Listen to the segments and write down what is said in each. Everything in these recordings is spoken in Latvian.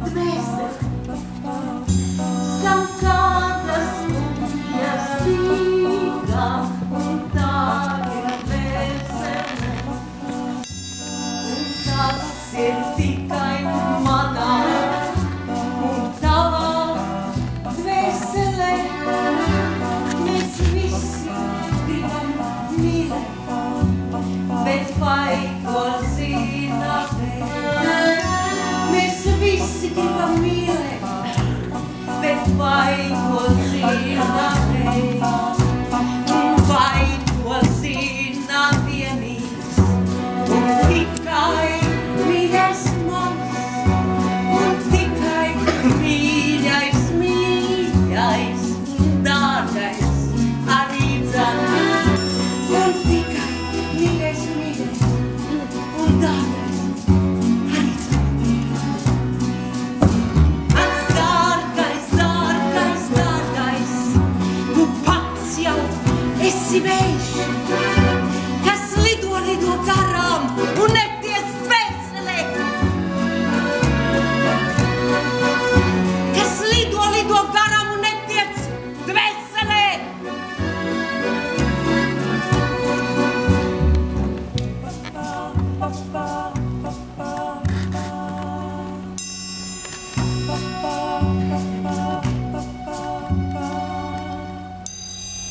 dvēseli. Skan kādas kuņas tīgā, un tā ir dvēsele. Un tas ir tikai manā un tavā dvēselē. Mēs visi gribam mīlēt, bet vai to zina vēl? Mēs visi gribam mīlēt, bet vai to zina vēl? Un vai to zina vienīgs un tikai mīļais mans, un tikai mīļais, mīļais un dārgais arī dzen. Un tikai mīļais, mīļais un dārgais arī dzen. Ak, dārgais, dārgais, dārgais, tu pats jau esi vējš, kas lido, lido garām un neties dvēselē. Kas lido, lido garām un neties dvēselē.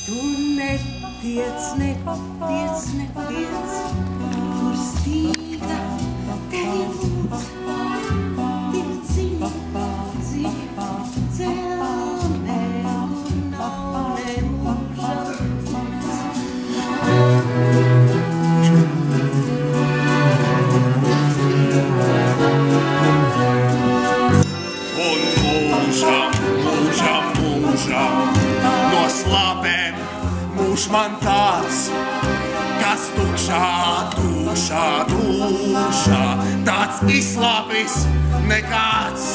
Tu netiec, netiec, netiec, kur stīga tevi lūdz. Tik dziļi, dziļi celmē, kur nav ne mūža lūdz. Un mūžam, mūžam, mūžam no slāpēm mūž man tāds, kas tukšā dušā, dušā tāds izslāpis nekāds.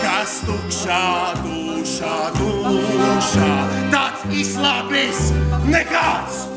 Kas tukšā dušā, dušā tāds izslāpis nekāds.